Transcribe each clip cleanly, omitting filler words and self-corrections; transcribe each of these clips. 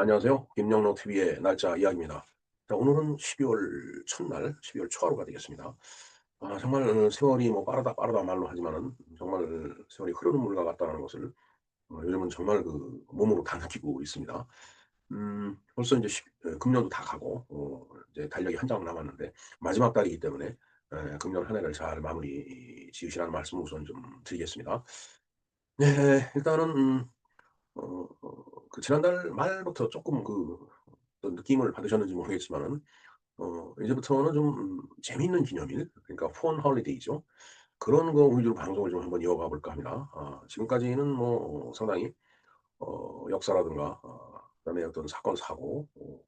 안녕하세요. 김영로 TV의 날짜 이야기입니다. 자, 오늘은 12월 첫날, 12월 초하루가 되겠습니다. 정말 세월이 뭐 빠르다 빠르다 말로 하지만은 정말 세월이 흐르는 물과 같다는 것을 요즘은 정말 그 몸으로 다 느끼고 있습니다. 벌써 이제 금년도 다 가고 이제 달력이 한 장 남았는데 마지막 달이기 때문에 금년 한 해를 잘 마무리 지으시라는 말씀 우선 좀 드리겠습니다. 네, 일단은 그 지난달 말부터 조금 어떤 느낌을 받으셨는지 모르겠지만은 이제부터는 좀 재미있는 기념일, 그러니까 폰 홀리데이죠. 그런 거 위주로 방송을 좀 한번 이어가 볼까 합니다. 지금까지는 뭐 상당히 역사라든가 그다음에 어떤 사건 사고 뭐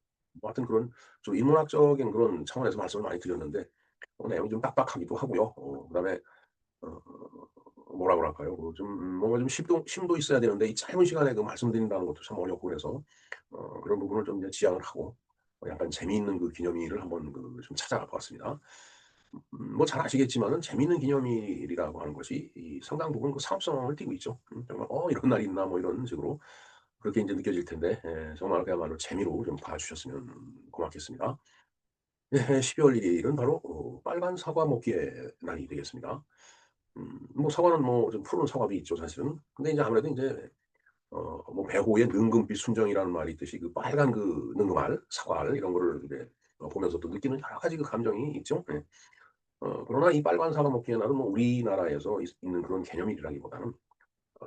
하여튼 그런 좀 인문학적인 그런 차원에서 말씀을 많이 드렸는데 내용이 좀 빡빡하기도 하고요. 그다음에 어 뭐라 그럴까요? 좀 뭔가 좀 심도 있어야 되는데 이 짧은 시간에 그 말씀드린다는 것도 참 어렵고 그래서 그런 부분을 좀 이제 지양을 하고 약간 재미있는 그 기념일을 한번 좀 찾아가 보았습니다. 뭐 잘 아시겠지만은 재미있는 기념일이라고 하는 것이 이 상당 부분 그 상업성을 띠고 있죠. 정말 '이런 날이 있나.' 뭐 이런 식으로 그렇게 인제 느껴질 텐데 정말 그야말로 재미로 좀 봐 주셨으면 고맙겠습니다. 예, 12월 1 일은 바로 빨간 사과 먹기의 날이 되겠습니다. 뭐 사과는 뭐 좀 푸른 사과도 있죠 사실은. 근데 인제 아무래도 인제 뭐 배호의 능금빛 순정이라는 말이 있듯이 그 빨간 그 능금알, 사과알 이런 거를 이제 보면서 또 느끼는 여러 가지 그 감정이 있죠. 예. 그러나 이 빨간 사과 먹기에는 뭐 우리나라에서 있는 그런 개념이라기보다는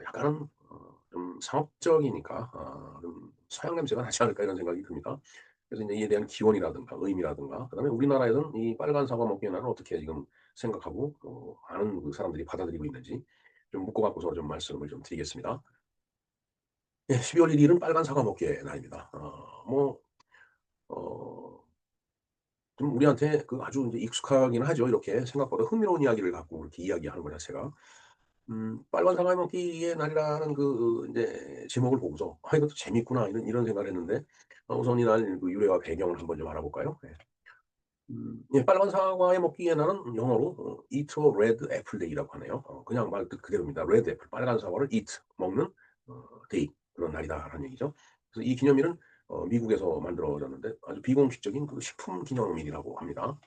약간은 좀 상업적이니까 좀 '서양 냄새가 나지 않을까.' 이런 생각이 듭니다. 그래서 인제 이에 대한 기원이라든가 의미라든가 그다음에 우리나라에서는 이 빨간 사과 먹기의 날은 어떻게 지금 생각하고 많은 그 사람들이 받아들이고 있는지 좀 묶어 갖고서 좀 말씀을 좀 드리겠습니다. 예, 12월 1 일은 빨간 사과 먹기의 날입니다. 뭐 어 좀 우리한테 그 아주 인제 익숙하기는 하죠. 이렇게 생각보다 흥미로운 이야기를 갖고 이렇게 이야기하는 것 자체가. 빨간 사과 먹기의 날이라는 인제 제목을 보고서 '아 이것도 재밌구나.' 이런 생각을 했는데 우선 이 날 그 유래와 배경을 한번 좀 알아볼까요? 예. 예, 빨간 사과의 먹기의 날은 영어로 Eat a Red Apple Day라고 하네요. 그냥 말 그대로입니다. Red apple 빨간 사과를 eat 먹는 day 그런 날이다라는 얘기죠. 그래서 이 기념일은 미국에서 만들어졌는데 아주 비공식적인 그 식품 기념일이라고 합니다.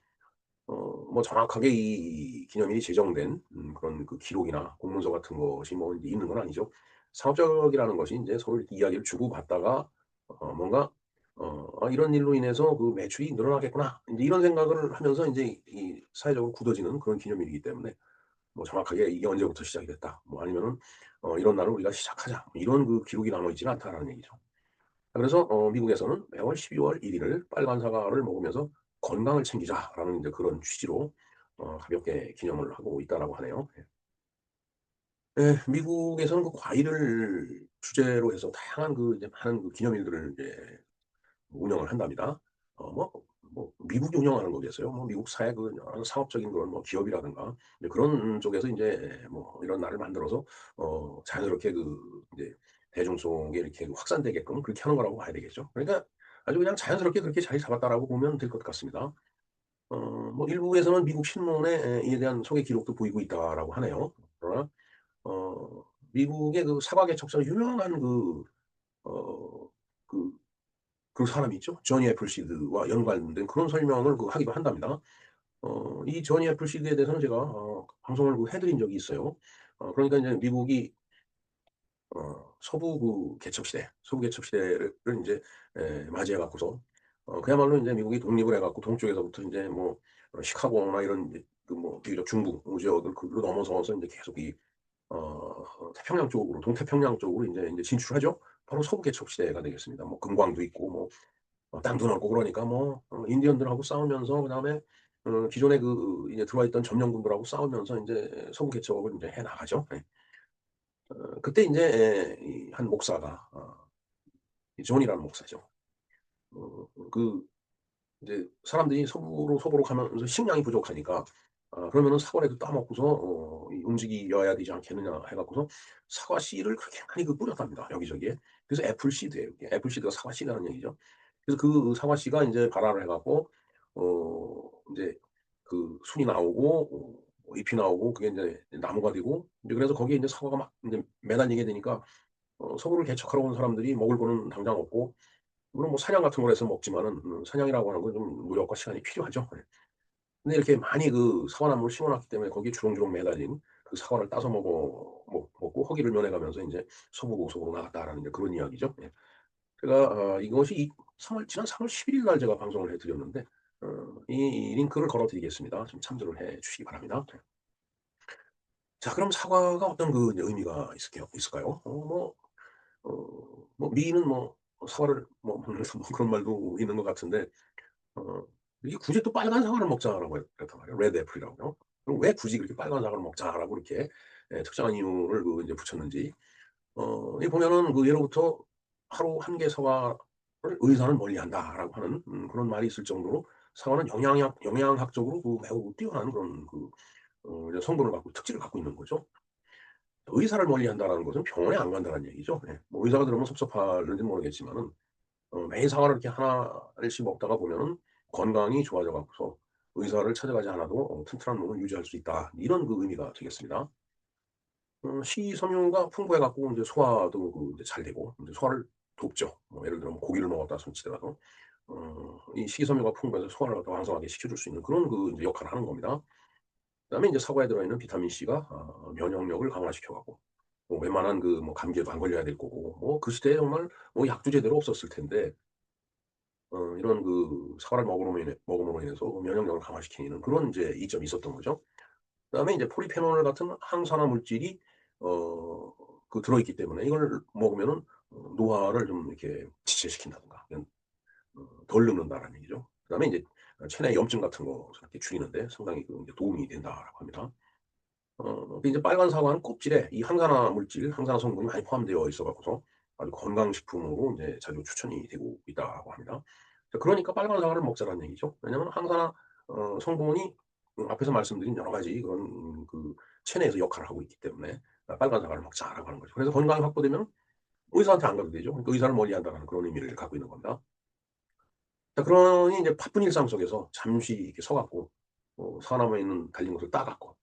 뭐 정확하게 이 기념일이 제정된 그런 그 기록이나 공문서 같은 것이 뭐 인제 있는 건 아니죠. 상업적이라는 것이 인제 서로 이렇게 이야기를 주고받다가 뭔가 '아 이런 일로 인해서 그 매출이 늘어나겠구나.' 인제 이런 생각을 하면서 인제 이 사회적으로 굳어지는 그런 기념일이기 때문에 뭐 정확하게 '이게 언제부터 시작이 됐다.' 뭐 아니면은 '이런 날을 우리가 시작하자.' 뭐 이런 그 기록이 남아 있지는 않다라는 얘기죠. 그래서 미국에서는 매월 12월 1 일을 빨간 사과를 먹으면서 '건강을 챙기자.'라는 이제 그런 취지로 가볍게 기념을 하고 있다라고 하네요. 예. 예. 미국에서는 그 과일을 주제로 해서 다양한 이제 많은 그 기념일들을 이제 운영을 한답니다. 미국이 운영하는 거겠어요. 뭐 미국 사회 그 여러 사업적인 그런 뭐 기업이라든가 이제 그런 쪽에서 인제 뭐 이런 날을 만들어서 자연스럽게 인제 대중 속에 이렇게 확산되게끔 그렇게 하는 거라고 봐야 되겠죠. 그러니까 아주 그냥 자연스럽게 그렇게 자리 잡았다라고 보면 될 것 같습니다. 뭐 일부에서는 미국 신문에 이에 대한 소개 기록도 보이고 있다라고 하네요. 그러나 어 미국의 그 사과 개척자 유명한 어 그 사람이 있죠. 조니 애플시드와 연관된 그런 설명을 하기도 한답니다. 이 조니 애플시드에 대해서는 제가 방송을 해 드린 적이 있어요. 그러니까 인제 미국이 서부 개척 시대를 인제 맞이해 갖고서 그야말로 인제 미국이 독립을 해 갖고 동쪽에서부터 인제 뭐 시카고나 이런 이제 그 뭐 비교적 중부 지역을 글로 넘어서서 인제 계속 태평양 쪽으로 동태평양 쪽으로 인제 진출하죠. 바로 서부 개척 시대가 되겠습니다. 뭐 금광도 있고 뭐 땅도 넓고 그러니까 뭐 인디언들하고 싸우면서 그다음에 기존에 이제 들어와 있던 점령군들하고 싸우면서 인제 서부 개척을 인제 해 나가죠. 예. 그때 인제 이 한 목사가 이 존이라는 목사죠. 그 이제 사람들이 서부로 가면서 식량이 부족하니까 그러면은 사과라도 따 먹고서 이 움직여야 되지 않겠느냐 해 갖고서 사과 씨를 그렇게 많이 뿌렸답니다, 여기저기에. 그래서 애플 시드예요 이게. 애플 시드가 사과 씨라는 얘기죠. 그래서 그 사과 씨가 인제 발화를 해 갖고 인제 그 순이 나오고 잎이 나오고 그게 인제 나무가 되고 이제 그래서 거기에 인제 사과가 막 인제 매달리게 되니까 서부를 개척하러 온 사람들이 먹을 거는 당장 없고 물론 뭐 사냥 같은 걸 해서 먹지만은 사냥이라고 하는 건 좀 노력과 시간이 필요하죠. 예. 근데 이렇게 많이 그 사과나무를 심어 놨기 때문에 거기에 주렁주렁 매달린 그 사과를 따서 먹고 허기를 면해 가면서 인제 "소보고 나갔다."라는 이제 그런 이야기죠. 예. 제가 이것이 지난 3월 11일 날 제가 방송을 해 드렸는데 이 링크를 걸어 드리겠습니다. 좀 참조를 해 주시기 바랍니다. 네. 자, 그럼 사과가 어떤 그 의미가 있을까요? 미인은 뭐 사과를 먹으면서 뭐 그런 말도 있는 것 같은데 어 이게 굳이 또 "빨간 사과를 먹자."라고 그랬단 말이에요. 레드 애플이라고요. 그럼 왜 굳이 그렇게 "빨간 사과를 먹자."라고 이렇게 특정한 이유를 인제 붙였는지 여기 보면은 그 예로부터 "하루 한 개 사과를 의사는 멀리한다."라고 하는 그런 말이 있을 정도로 사과는 영양학적으로 그 매우 뛰어난 그런 이제 성분을 갖고 특질을 갖고 있는 거죠. 의사를 멀리한다라는 것은 병원에 안 간다는 얘기죠. 예. 뭐 의사가 들으면 섭섭할는지 모르겠지만은 매일 사과를 이렇게 하나씩 먹다가 보면은 건강이 좋아져 갖고서 의사를 찾아가지 않아도 튼튼한 몸을 유지할 수 있다. 이런 그 의미가 되겠습니다. 식이섬유가 풍부해 갖고 인제 소화도 인제 잘 되고 인제 소화를 돕죠. 뭐 예를 들어 뭐 고기를 먹었다 손치더라도 이 식이섬유가 풍부해서 소화를 갖다 왕성하게 시켜줄 수 있는 그런 그 인제 역할을 하는 겁니다. 그다음에 인제 사과에 들어있는 비타민 C가 면역력을 강화시켜 갖고 뭐 웬만한 그 뭐 감기에도 안 걸려야 될 거고 그 시대에 정말 약도 제대로 없었을 텐데 이런 그 사과를 먹음으로 인해서 면역력을 강화시키는 그런 인제 이점이 있었던 거죠. 그다음에 인제 포리페놀 같은 항산화 물질이 어 들어있기 때문에 이걸 먹으면은 노화를 좀 이렇게 지체시킨다든가 이런 덜 늙는다라는 얘기죠. 그다음에 인제 체내 염증 같은 거 이렇게 줄이는 데 상당히 그 인제 도움이 된다라고 합니다. 그 이제 빨간 사과는 껍질에 이 항산화 물질, 항산화 성분이 많이 포함되어 있어 갖고서 아주 건강식품으로 인제 자주 추천이 되고 있다고 합니다. 자, 그러니까 빨간 사과를 먹자라는 얘기죠. 왜냐하면 항산화 성분이 앞에서 말씀드린 여러 가지 그런 그 체내에서 역할을 하고 있기 때문에 "빨간 사과를 먹자."라고 하는 거죠. 그래서 건강이 확보되면 의사한테 안 가도 되죠. 그러니까 의사를 멀리한다라는 그런 의미를 갖고 있는 겁니다. 자, 그러니 이제 바쁜 일상 속에서 잠시 이렇게 서 갖고 사과나무에 있는 달린 것을 따 갖고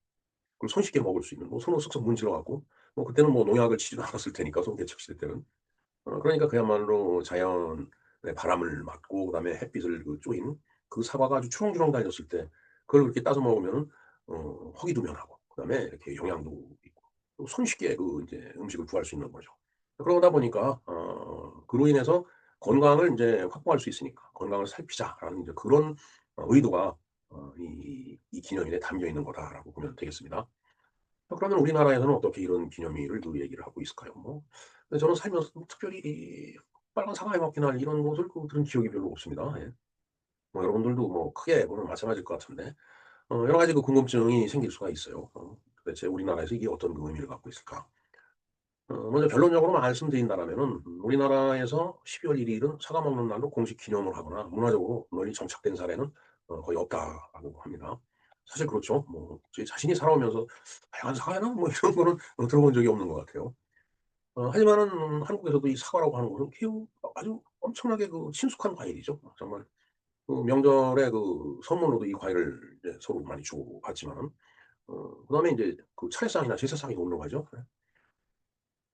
그리고 손쉽게 먹을 수 있는 손으로 쓱쓱 문질러 갖고 그때는 뭐 농약을 치지도 않았을 테니까 손 개척시킬 때는. 그러니까 그야말로 자연의 바람을 맞고 그다음에 햇빛을 그 쬐인 그 사과가 아주 주렁주렁 달렸을 때 그걸 그렇게 따서 먹으면은 허기도 면하고 그다음에 이렇게 영양도 있고 또 손쉽게 그 인제 음식을 구할 수 있는 거죠. 그러다 보니까 그로 인해서 건강을 인제 확보할 수 있으니까 '건강을 살피자.'라는 이제 그런 의도가 이 기념일에 담겨 있는 거다라고 보면 되겠습니다. 그러면 우리나라에서는 어떻게 이런 기념일을 얘기를 하고 있을까요? 근데 저는 살면서 특별히 이 빨간 사과에 먹기날 이런 것을 들은 기억이 별로 없습니다. 예. 여러분들도 뭐 크게 보면 마찬가지일 것 같은데 여러 가지 그 궁금증이 생길 수가 있어요. 도대체 우리나라에서 이게 어떤 그 의미를 갖고 있을까? 먼저 결론적으로 말씀드린다라면은 우리나라에서 12월 1 일은 사과 먹는 날로 공식 기념을 하거나 문화적으로 널리 정착된 사례는 거의 없다라고 합니다. 사실 그렇죠. 제 자신이 살아오면서 '빨간 사과나?' 뭐 이런 거는 들어본 적이 없는 것 같아요. 하지만은 한국에서도 이 사과라고 하는 것은 매우 아주 엄청나게 그 친숙한 과일이죠. 정말 그 명절에 그 선물로도 이 과일을 이제 서로 많이 주고받지만은 그다음에 인제 그 차례상이나 제사상에도 올라가죠.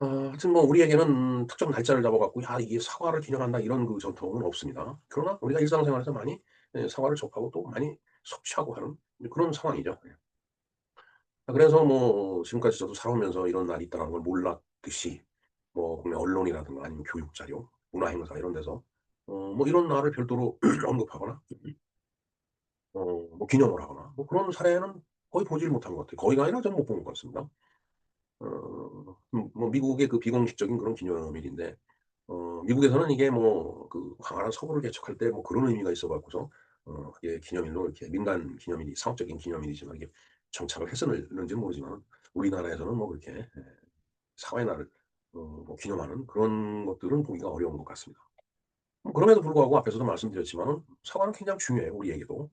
하여튼 뭐 우리에게는 특정 날짜를 잡아 갖고 '야, 이게 사과를 기념한다.' 이런 그 전통은 없습니다. 그러나 우리가 일상생활에서 많이 사과를 접하고 또 많이 섭취하고 하는 이제 그런 상황이죠. 예. 그래서 지금까지 저도 살아오면서 이런 날이 있다는 걸 몰랐듯이 국내 언론이라든가 아니면 교육 자료, 문화 행사 이런 데서 이런 날을 별도로 언급하거나 기념을 하거나 그런 사례는 거의 보지를 못한 것 같아요. 거의가 아니라 저는 못 본 것 같습니다. 미국의 그 비공식적인 그런 기념일인데 미국에서는 이게 그 광활한 서부를 개척할 때 그런 의미가 있어 갖고서 그게 기념일로 이렇게 민간 기념일이 상업적인 기념일이지만 이게 정착을 했었는지는 모르지만 우리나라에서는 그렇게 사회의 날을 기념하는 그런 것들은 보기가 어려운 것 같습니다. 그럼에도 불구하고 앞에서도 말씀드렸지만은 사과는 굉장히 중요해요, 우리에게도.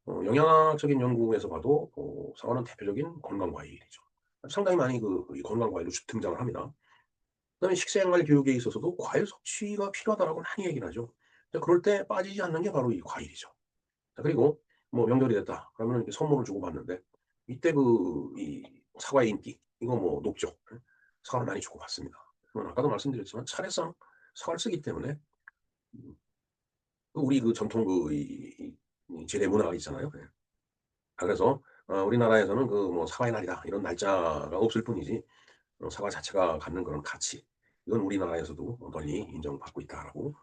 영양학적인 연구에서 봐도 사과는 대표적인 건강 과일이죠. 상당히 많이 이 건강 과일로 등장을 합니다. 그다음에 식생활 교육에 있어서도 과일 섭취가 필요하다라고 많이 얘기를 하죠. 그럴 때 빠지지 않는 게 바로 이 과일이죠. 자, 그리고 명절이 됐다 그러면 이렇게 선물을 주고받는데 이때 이 사과의 인기 이거 높죠. 예. 사과를 많이 주고받습니다. 아까도 말씀드렸지만 차례상 사과를 쓰기 때문에 우리 그 전통 이 제대 문화가 있잖아요. 예. 그래서 우리나라에서는 그 뭐 사과의 날이다 이런 날짜가 없을 뿐이지 사과 자체가 갖는 그런 가치, 이건 우리나라에서도 널리 인정받고 있다라고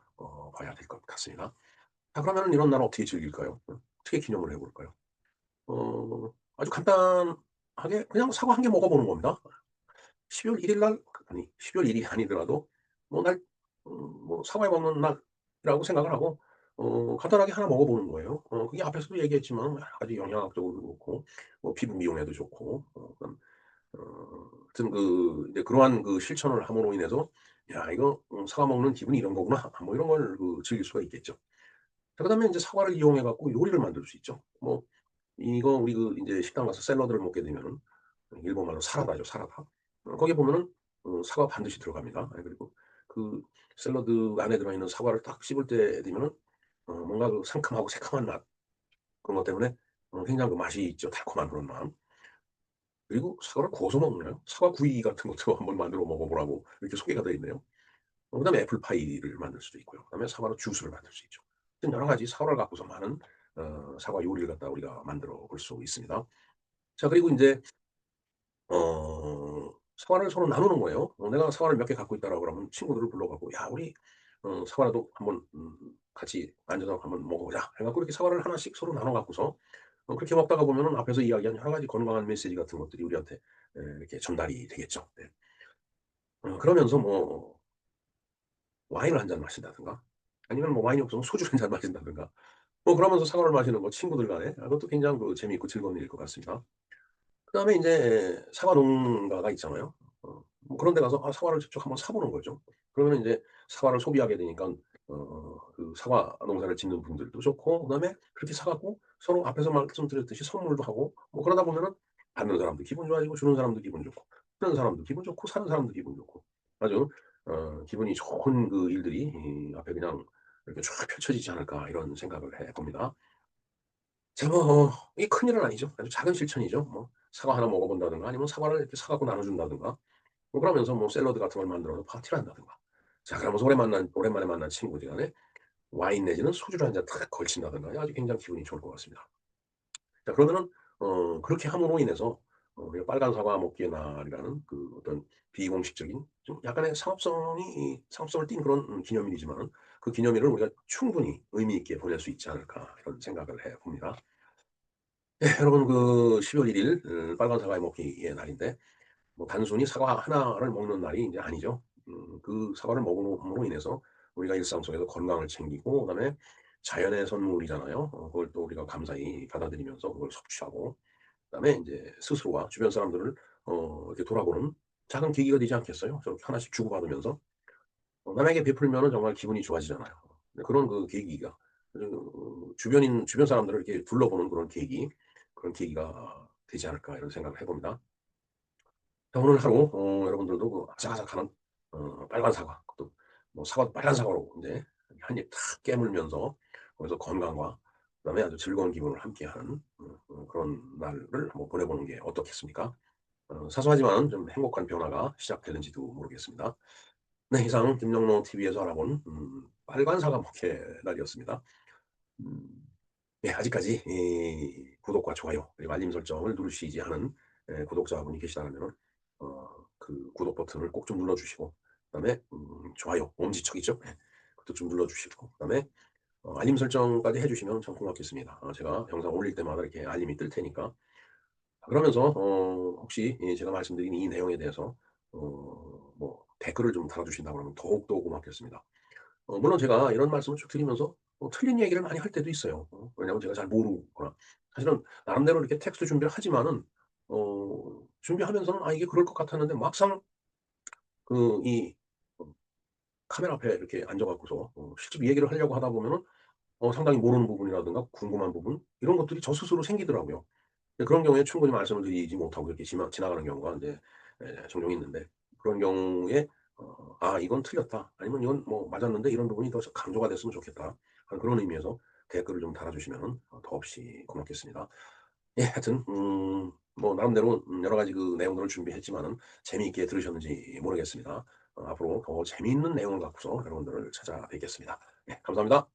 봐야 될 것 같습니다. 자, 그러면은 이런 날 어떻게 즐길까요? 어떻게 기념을 해 볼까요? 아주 간단하게 그냥 사과 한 개 먹어 보는 겁니다. 12월 1일 날, 아니 12월 1일이 아니더라도 뭐 뭐 사과에 먹는 날이라고 생각을 하고 간단하게 하나 먹어 보는 거예요. 그게 앞에서도 얘기했지만 아주 영양학적으로도 그렇고 뭐 피부 미용에도 좋고 그다음 하여튼 이제 그러한 실천을 함으로 인해서 '야 이거 사과 먹는 기분이 이런 거구나.' 뭐 이런 걸 즐길 수가 있겠죠. 자, 그다음에 인제 사과를 이용해 갖고 요리를 만들 수 있죠. 뭐 이거 우리 인제 식당 가서 샐러드를 먹게 되면은 일본 말로 사라다죠, 사라다. 거기에 보면은 사과 반드시 들어갑니다. 예, 그리고 그 샐러드 안에 들어 있는 사과를 딱 씹을 때 되면은 뭔가 상큼하고 새콤한 맛, 그런 것 때문에 굉장히 맛이 있죠. 달콤한 그런 맛. 그리고 사과를 구워서 먹나요? 사과 구이 같은 것도 한번 만들어 먹어 보라고 이렇게 소개가 되어 있네요. 그다음에 애플파이를 만들 수도 있고요. 그다음에 사과로 주스를 만들 수 있죠. 하여튼 여러 가지 사과를 갖고서 많은 사과 요리를 갖다가 우리가 만들어 볼 수 있습니다. 자, 그리고 인제 사과를 서로 나누는 거예요. 내가 사과를 몇 개 갖고 있다라고 그러면 친구들을 불러 갖고 "야 우리 사과라도 한번 같이 앉아서 한번 먹어 보자." 해 갖고 이렇게 사과를 하나씩 서로 나눠 갖고서 그렇게 먹다가 보면은 앞에서 이야기한 여러 가지 건강한 메시지 같은 것들이 우리한테 이렇게 전달이 되겠죠. 네. 그러면서 뭐 와인을 한 잔 마신다든가 아니면 뭐 와인이 없으면 소주를 한 잔 마신다든가 뭐 그러면서 사과를 마시는 거 친구들 간에 그것도 굉장히 재미있고 즐거운 일일 것 같습니다. 그다음에 인제 사과 농가가 있잖아요. 뭐 그런 데 가서 사과를 직접 한번 사 보는 거죠. 그러면은 인제 사과를 소비하게 되니깐 사과 농사를 짓는 분들도 좋고 그다음에 그렇게 사 갖고 서로 앞에서 말씀드렸듯이 선물도 하고 뭐 그러다 보면은 받는 사람도 기분 좋아지고 주는 사람도 기분 좋고 쓰는 사람도 기분 좋고 사는 사람도 기분 좋고 아주 기분이 좋은 일들이 이 앞에 그냥 이렇게 쫙 펼쳐지지 않을까 이런 생각을 해 봅니다. 자, 뭐 이게 큰일은 아니죠. 아주 작은 실천이죠. 뭐 사과 하나 먹어 본다든가 아니면 사과를 이렇게 사 갖고 나눠 준다든가 뭐 그러면서 뭐 샐러드 같은 걸 만들어서 파티를 한다든가. 자, 그러면서 오랜만에 만난 친구들 간에 와인 내지는 소주를 한 잔 탁 걸친다든가 아주 굉장히 기분이 좋을 것 같습니다. 자, 그러면은 그렇게 함으로 인해서 우리가 빨간 사과 먹기의 날이라는 어떤 비공식적인 좀 약간의 상업성을 띤 그런 기념일이지만은 그 기념일을 우리가 충분히 의미 있게 보낼 수 있지 않을까 이런 생각을 해 봅니다. 예, 여러분 12월 1일 빨간 사과 먹기의 날인데 뭐 단순히 사과 하나를 먹는 날이 이제 아니죠. 그 사과를 먹음으로 인해서 우리가 일상 속에서 건강을 챙기고 그다음에 자연의 선물이잖아요. 그걸 또 우리가 감사히 받아들이면서 그걸 섭취하고 그다음에 인제 스스로와 주변 사람들을 이렇게 돌아보는 작은 계기가 되지 않겠어요? 저렇게 하나씩 주고받으면서 남에게 베풀면은 정말 기분이 좋아지잖아요. 네, 그런 계기가 주변 사람들을 이렇게 둘러보는 그런 계기가 되지 않을까 이런 생각을 해 봅니다. 자, 오늘 하루 여러분들도 아삭아삭한 빨간 사과 또 뭐 사과도 빨간 사과로 인제 한 입 탁 깨물면서 거기서 건강과 그다음에 아주 즐거운 기분을 함께하는 그런 날을 한번 보내 보는 게 어떻겠습니까? 사소하지만 좀 행복한 변화가 시작되는지도 모르겠습니다. 네, 이상 김영로 TV에서 알아본 빨간 사과 목회 날이었습니다. 음. 예, 아직까지 구독과 좋아요 그리고 알림 설정을 누르시지 않은 구독자분이 계시다면은 그 구독 버튼을 꼭 좀 눌러 주시고 그다음에 좋아요 엄지척이죠. 예. 그것도 좀 눌러 주시고 그다음에 알림 설정까지 해 주시면 참 고맙겠습니다. 제가 영상 올릴 때마다 이렇게 알림이 뜰 테니까. 그러면서 혹시 제가 말씀드린 이 내용에 대해서 뭐 댓글을 좀 달아 주신다 그러면 더욱더 고맙겠습니다. 물론 제가 이런 말씀을 쭉 드리면서 틀린 얘기를 많이 할 때도 있어요. 왜냐하면 제가 잘 모르거나 사실은 나름대로 이렇게 텍스트 준비를 하지만은 준비하면서는 '아 이게 그럴 것 같았는데.' 막상 이 카메라 앞에 이렇게 앉아 갖고서 실제로 얘기를 하려고 하다 보면은 상당히 모르는 부분이라든가 궁금한 부분 이런 것들이 저 스스로 생기더라고요. 근데 그런 경우에 충분히 말씀을 드리지 못하고 이렇게 지나가는 경우가 인제 종종 있는데 그런 경우에 '아 이건 틀렸다.' 아니면 '이건 뭐 맞았는데 이런 부분이 더 강조가 됐으면 좋겠다.' 하는 그런 의미에서 댓글을 좀 달아주시면은 더없이 고맙겠습니다. 예, 하여튼 뭐 나름대로 여러 가지 내용들을 준비했지만은 재미있게 들으셨는지 모르겠습니다. 앞으로 더 재미있는 내용을 갖고서 여러분들을 찾아뵙겠습니다. 예, 감사합니다.